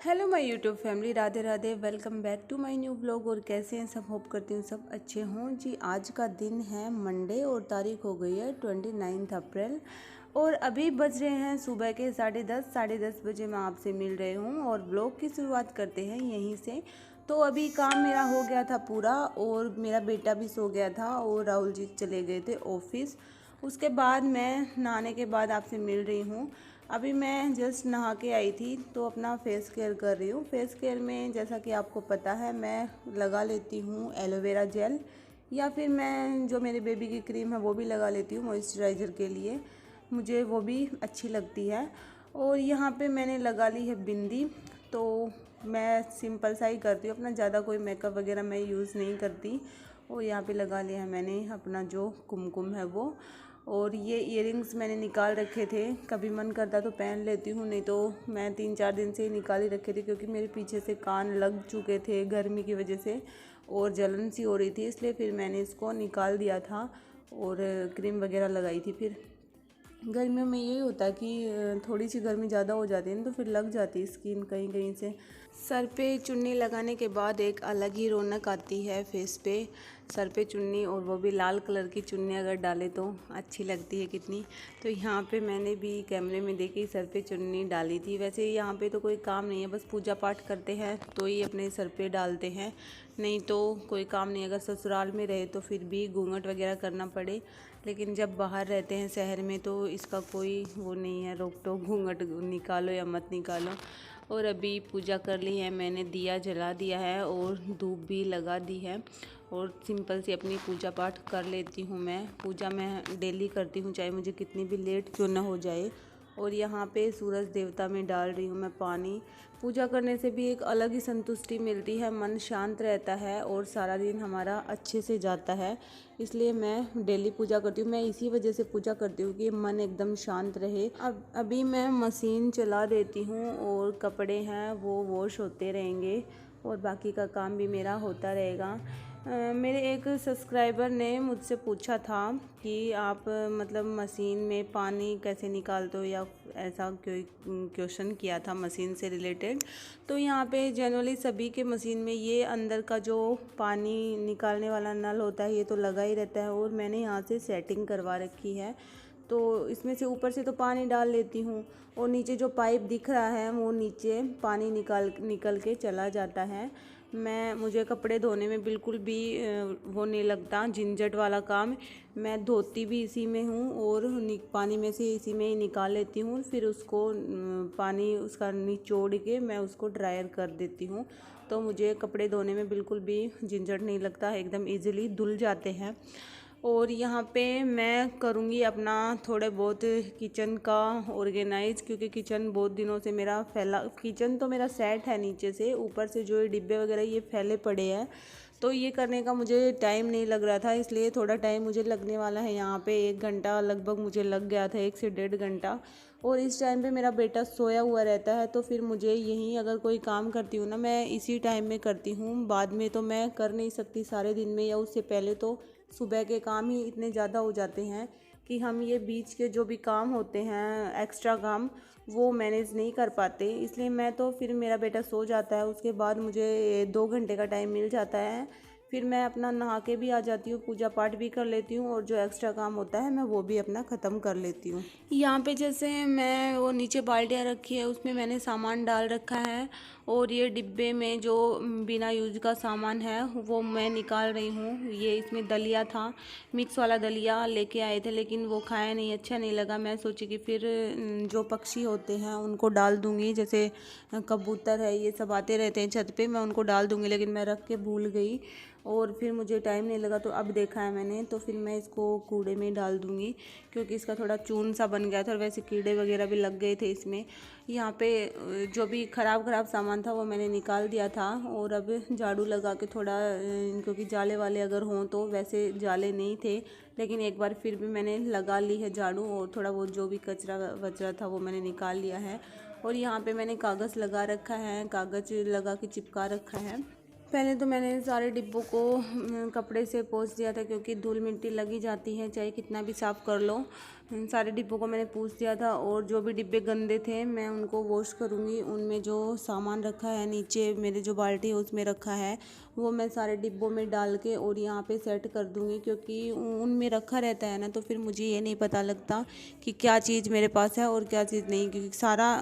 Hello my YouTube family, Radhe Radhe. Welcome back to my new blog. और कैसे हैं सब? होप करती हूँ सब अच्छे हों जी। आज का दिन है मंडे और तारीख हो गई है 29 अप्रैल और अभी बज रहे हैं सुबह के 10:30 बजे। मैं आपसे मिल रही हूँ और ब्लॉग की शुरुआत करते हैं यहीं से। तो अभी काम मेरा हो गया था पूरा और मेरा बेटा भी सो गया था और राहुल जी चले गए थे ऑफिस। उसके बाद मैं नहाने के बाद आपसे मिल रही हूँ। अभी मैं जस्ट नहा के आई थी तो अपना फेस केयर कर रही हूँ। फेस केयर में जैसा कि आपको पता है मैं लगा लेती हूँ एलोवेरा जेल या फिर मैं जो मेरे बेबी की क्रीम है वो भी लगा लेती हूँ मॉइस्चराइज़र के लिए। मुझे वो भी अच्छी लगती है। और यहाँ पे मैंने लगा ली है बिंदी। तो मैं सिंपल सा ही करती हूँ, अपना ज़्यादा कोई मेकअप वगैरह मैं यूज़ नहीं करती। और यहाँ पे लगा लिया है मैंने अपना जो कुमकुम है वो। और ये इयररिंग्स मैंने निकाल रखे थे, कभी मन करता तो पहन लेती हूँ, नहीं तो मैं 3-4 दिन से ही निकाल ही रखे थे क्योंकि मेरे पीछे से कान लग चुके थे गर्मी की वजह से और जलन सी हो रही थी, इसलिए फिर मैंने इसको निकाल दिया था और क्रीम वगैरह लगाई थी। फिर गर्मियों में यही होता है कि थोड़ी सी गर्मी ज़्यादा हो जाती है ना तो फिर लग जाती है स्किन कहीं कहीं से। सर पे चुन्नी लगाने के बाद एक अलग ही रौनक आती है फेस पे। सर पे चुन्नी और वो भी लाल कलर की चुन्नी अगर डाले तो अच्छी लगती है कितनी। तो यहाँ पे मैंने भी कैमरे में देखी सर पे चुन्नी डाली थी। वैसे यहाँ पे तो कोई काम नहीं है, बस पूजा पाठ करते हैं तो ही अपने सर पे डालते हैं, नहीं तो कोई काम नहीं। अगर ससुराल में रहे तो फिर भी घूंघट वगैरह करना पड़े, लेकिन जब बाहर रहते हैं शहर में तो इसका कोई वो नहीं है रोक टोक, घूंघट निकालो या मत निकालो। और अभी पूजा कर ली है मैंने, दिया जला दिया है और धूप भी लगा दी है और सिंपल सी अपनी पूजा पाठ कर लेती हूँ। मैं पूजा मैं डेली करती हूँ चाहे मुझे कितनी भी लेट क्यों ना हो जाए। और यहाँ पे सूरज देवता में डाल रही हूँ मैं पानी। पूजा करने से भी एक अलग ही संतुष्टि मिलती है, मन शांत रहता है और सारा दिन हमारा अच्छे से जाता है। इसलिए मैं डेली पूजा करती हूँ। मैं इसी वजह से पूजा करती हूँ कि मन एकदम शांत रहे। अब अभी मैं मशीन चला देती हूँ और कपड़े हैं वो वॉश होते रहेंगे और बाकी का काम भी मेरा होता रहेगा। मेरे एक सब्सक्राइबर ने मुझसे पूछा था कि आप मतलब मशीन में पानी कैसे निकालते हो, या ऐसा कोई क्वेश्चन किया था मशीन से रिलेटेड। तो यहाँ पे जनरली सभी के मशीन में ये अंदर का जो पानी निकालने वाला नल होता है ये तो लगा ही रहता है और मैंने यहाँ से सेटिंग करवा रखी है। तो इसमें से ऊपर से तो पानी डाल लेती हूँ और नीचे जो पाइप दिख रहा है वो नीचे पानी निकल के चला जाता है। मुझे कपड़े धोने में बिल्कुल भी वो नहीं लगता झंझट वाला काम। मैं धोती भी इसी में हूँ और पानी में से इसी में ही निकाल लेती हूँ। फिर उसको पानी उसका निचोड़ के मैं उसको ड्रायर कर देती हूँ। तो मुझे कपड़े धोने में बिल्कुल भी झंझट नहीं लगता, एकदम इजीली धुल जाते हैं। और यहाँ पे मैं करूँगी अपना थोड़े बहुत किचन का ऑर्गेनाइज, क्योंकि किचन बहुत दिनों से मेरा फैला, किचन तो मेरा सेट है नीचे से, ऊपर से जो ये डिब्बे वगैरह ये फैले पड़े हैं। तो ये करने का मुझे टाइम नहीं लग रहा था, इसलिए थोड़ा टाइम मुझे लगने वाला है। यहाँ पे 1 घंटा लगभग मुझे लग गया था, 1 से 1.5 घंटा। और इस टाइम पे मेरा बेटा सोया हुआ रहता है तो फिर मुझे यहीं अगर कोई काम करती हूँ ना मैं इसी टाइम में करती हूँ, बाद में तो मैं कर नहीं सकती सारे दिन में या उससे पहले। तो सुबह के काम ही इतने ज़्यादा हो जाते हैं कि हम ये बीच के जो भी काम होते हैं एक्स्ट्रा काम वो मैनेज नहीं कर पाते। इसलिए मैं तो फिर मेरा बेटा सो जाता है उसके बाद मुझे 2 घंटे का टाइम मिल जाता है। फिर मैं अपना नहा के भी आ जाती हूँ, पूजा पाठ भी कर लेती हूँ और जो एक्स्ट्रा काम होता है मैं वो भी अपना ख़त्म कर लेती हूँ। यहाँ पे जैसे मैं वो नीचे बाल्टियाँ रखी है उसमें मैंने सामान डाल रखा है और ये डिब्बे में जो बिना यूज का सामान है वो मैं निकाल रही हूँ। ये इसमें दलिया था, मिक्स वाला दलिया लेके आए थे लेकिन वो खाया नहीं, अच्छा नहीं लगा। मैं सोची कि फिर जो पक्षी होते हैं उनको डाल दूँगी, जैसे कबूतर है ये सब आते रहते हैं छत पे, मैं उनको डाल दूँगी, लेकिन मैं रख के भूल गई और फिर मुझे टाइम नहीं लगा। तो अब देखा है मैंने तो फिर मैं इसको कूड़े में डाल दूँगी क्योंकि इसका थोड़ा चून सा बन गया था और वैसे कीड़े वगैरह भी लग गए थे इसमें। यहाँ पे जो भी ख़राब सामान था वो मैंने निकाल दिया था और अब झाड़ू लगा के थोड़ा, क्योंकि जाले वाले अगर हों तो, वैसे जाले नहीं थे लेकिन एक बार फिर भी मैंने लगा ली है झाड़ू और थोड़ा बहुत जो भी कचरा वचरा था वो मैंने निकाल लिया है। और यहाँ पे मैंने कागज़ लगा रखा है, कागज़ लगा के चिपका रखा है। पहले तो मैंने सारे डिब्बों को कपड़े से पोंछ दिया था क्योंकि धूल मिट्टी लगी जाती है चाहे कितना भी साफ़ कर लो। सारे डिब्बों को मैंने पूछ दिया था और जो भी डिब्बे गंदे थे मैं उनको वॉश करूँगी। उनमें जो सामान रखा है नीचे मेरे जो बाल्टी है उसमें रखा है वो मैं सारे डिब्बों में डाल के और यहाँ पे सेट कर दूँगी, क्योंकि उनमें रखा रहता है ना तो फिर मुझे ये नहीं पता लगता कि क्या चीज़ मेरे पास है और क्या चीज़ नहीं, क्योंकि सारा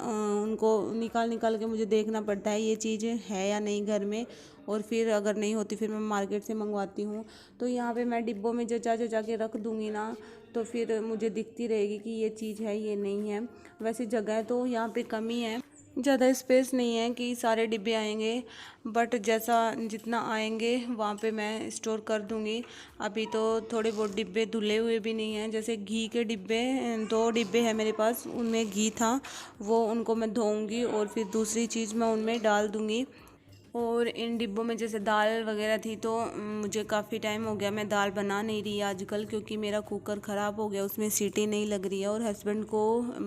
उनको निकाल निकाल के मुझे देखना पड़ता है ये चीज़ है या नहीं घर में, और फिर अगर नहीं होती फिर मैं मार्केट से मंगवाती हूँ। तो यहाँ पे मैं डिब्बों में जचा जचा के रख दूँगी ना तो फिर मुझे दिखती रहेगी कि ये चीज़ है ये नहीं है। वैसे जगह तो यहाँ पे कमी है, ज़्यादा स्पेस नहीं है कि सारे डिब्बे आएंगे, बट जैसा जितना आएंगे वहाँ पे मैं स्टोर कर दूँगी। अभी तो थोड़े बहुत डिब्बे धुले हुए भी नहीं हैं, जैसे घी के डिब्बे 2 डिब्बे हैं मेरे पास, उनमें घी था वो उनको मैं धोऊँगी और फिर दूसरी चीज़ मैं उनमें डाल दूँगी। और इन डिब्बों में जैसे दाल वगैरह थी तो मुझे काफ़ी टाइम हो गया मैं दाल बना नहीं रही आजकल, क्योंकि मेरा कुकर ख़राब हो गया, उसमें सीटी नहीं लग रही है और हस्बैंड को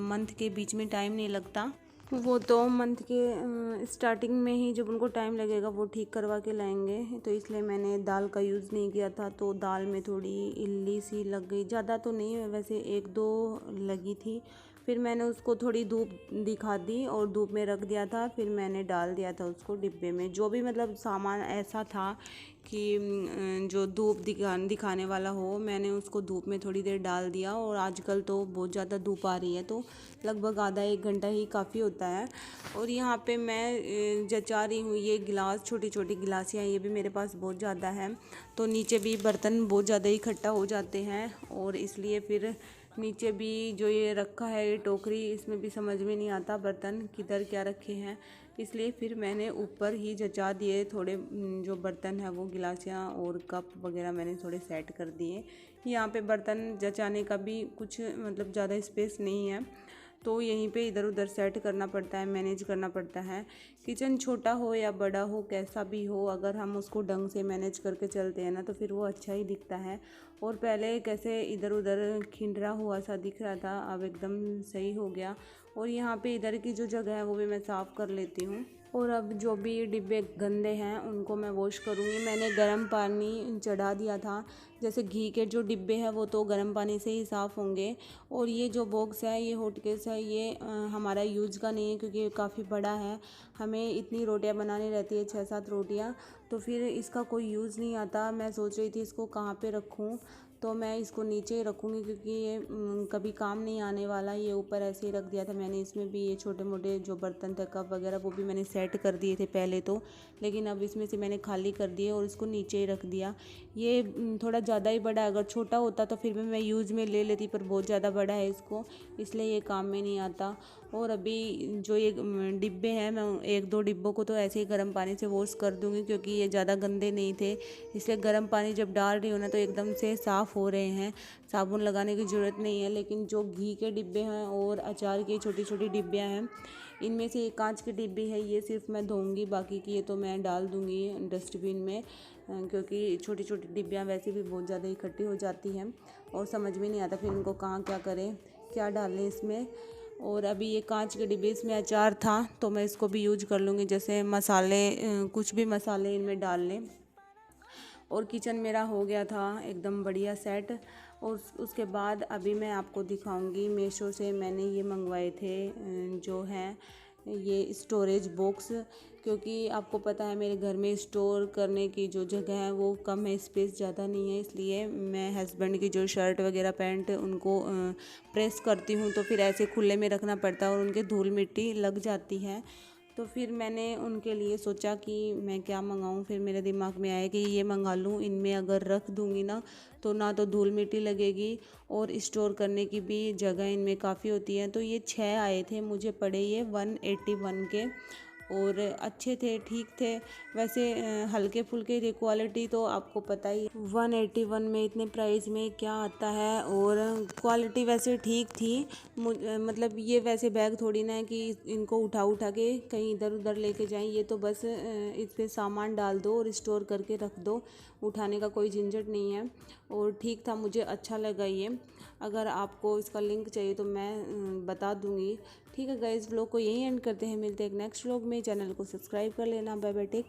मंथ के बीच में टाइम नहीं लगता। वो तो मंथ के स्टार्टिंग में ही जब उनको टाइम लगेगा वो ठीक करवा के लाएंगे, तो इसलिए मैंने दाल का यूज़ नहीं किया था। तो दाल में थोड़ी इल्ली सी लग गई, ज़्यादा तो नहीं वैसे 1-2 लगी थी। फिर मैंने उसको थोड़ी धूप दिखा दी और धूप में रख दिया था, फिर मैंने डाल दिया था उसको डिब्बे में। जो भी मतलब सामान ऐसा था कि जो धूप दिखाने वाला हो मैंने उसको धूप में थोड़ी देर डाल दिया। और आजकल तो बहुत ज़्यादा धूप आ रही है तो लगभग आधा 1 घंटा ही काफ़ी होता है। और यहाँ पे मैं जचा रही हूँ ये गिलास, छोटी छोटी गिलासियाँ, ये भी मेरे पास बहुत ज़्यादा है तो नीचे भी बर्तन बहुत ज़्यादा इकट्ठा हो जाते हैं, और इसलिए फिर नीचे भी जो ये रखा है ये टोकरी, इसमें भी समझ में नहीं आता बर्तन किधर क्या रखे हैं, इसलिए फिर मैंने ऊपर ही जचा दिए थोड़े जो बर्तन है वो गिलासियाँ और कप वगैरह मैंने थोड़े सेट कर दिए। यहाँ पे बर्तन जचाने का भी कुछ मतलब ज़्यादा स्पेस नहीं है तो यहीं पे इधर उधर सेट करना पड़ता है, मैनेज करना पड़ता है। किचन छोटा हो या बड़ा हो कैसा भी हो, अगर हम उसको ढंग से मैनेज करके चलते हैं ना तो फिर वो अच्छा ही दिखता है। और पहले कैसे इधर उधर खिंडरा हुआ सा दिख रहा था, अब एकदम सही हो गया। और यहाँ पे इधर की जो जगह है वो भी मैं साफ़ कर लेती हूँ। और अब जो भी डिब्बे गंदे हैं उनको मैं वॉश करूँगी। मैंने गर्म पानी चढ़ा दिया था, जैसे घी के जो डिब्बे हैं वो तो गर्म पानी से ही साफ़ होंगे। और ये जो बॉक्स है ये हॉटकेस है, ये हमारा यूज़ का नहीं है क्योंकि ये काफ़ी बड़ा है, हमें इतनी रोटियां बनानी रहती है 6-7 रोटियां, तो फिर इसका कोई यूज़ नहीं आता। मैं सोच रही थी इसको कहाँ पे रखूँ, तो मैं इसको नीचे ही रखूँगी क्योंकि ये कभी काम नहीं आने वाला। ये ऊपर ऐसे ही रख दिया था मैंने, इसमें भी ये छोटे मोटे जो बर्तन थे कप वगैरह वो भी मैंने सेट कर दिए थे पहले तो, लेकिन अब इसमें से मैंने खाली कर दिए और इसको नीचे ही रख दिया। ये थोड़ा ज़्यादा ही बड़ा है, अगर छोटा होता तो फिर भी मैं यूज़ में ले लेती, पर बहुत ज़्यादा बड़ा है इसको इसलिए ये काम में नहीं आता। और अभी जो ये डिब्बे हैं मैं 1-2 डिब्बों को तो ऐसे ही गर्म पानी से वॉश कर दूँगी, क्योंकि ये ज़्यादा गंदे नहीं थे, इसलिए गर्म पानी जब डाल रही हूँ ना तो एकदम से साफ़ हो रहे हैं, साबुन लगाने की ज़रूरत नहीं है। लेकिन जो घी के डिब्बे हैं और अचार की छोटी छोटी डिब्बियाँ हैं, इनमें से एक कांच की डिब्बी है, ये सिर्फ मैं धोऊंगी, बाकी की ये तो मैं डाल दूँगी डस्टबिन में, क्योंकि छोटी छोटी डिब्बियाँ वैसे भी बहुत ज़्यादा इकट्ठी हो जाती हैं और समझ में नहीं आता फिर इनको कहाँ क्या करें, क्या डालें इसमें। और अभी ये कांच के डिब्बे, इसमें अचार था तो मैं इसको भी यूज कर लूँगी, जैसे मसाले कुछ भी मसाले इनमें डाल लें। और किचन मेरा हो गया था एकदम बढ़िया सेट। और उसके बाद अभी मैं आपको दिखाऊंगी, मीशो से मैंने ये मंगवाए थे जो हैं ये स्टोरेज बॉक्स, क्योंकि आपको पता है मेरे घर में स्टोर करने की जो जगह है वो कम है, स्पेस ज़्यादा नहीं है, इसलिए मैं हस्बैंड की जो शर्ट वगैरह पैंट उनको प्रेस करती हूँ तो फिर ऐसे खुले में रखना पड़ता है और उनके धूल मिट्टी लग जाती है। तो फिर मैंने उनके लिए सोचा कि मैं क्या मंगाऊं, फिर मेरे दिमाग में आया कि ये मंगा लूं, इनमें अगर रख दूंगी ना तो धूल मिट्टी लगेगी और स्टोर करने की भी जगह इनमें काफ़ी होती है। तो ये 6 आए थे, मुझे पड़े ये 181 के और अच्छे थे, ठीक थे वैसे, हल्के फुल्के थे। क्वालिटी तो आपको पता ही 181 में इतने प्राइस में क्या आता है, और क्वालिटी वैसे ठीक थी। मतलब ये वैसे बैग थोड़ी ना है कि इनको उठा उठा के कहीं इधर उधर लेके जाएं, ये तो बस इस पे सामान डाल दो और स्टोर करके रख दो, उठाने का कोई झंझट नहीं है। और ठीक था, मुझे अच्छा लगा ये। अगर आपको इसका लिंक चाहिए तो मैं बता दूंगी। ठीक है गाइस, व्लॉग को यहीं एंड करते हैं, मिलते हैं एक नेक्स्ट व्लॉग में। चैनल को सब्सक्राइब कर लेना। Bye bye, take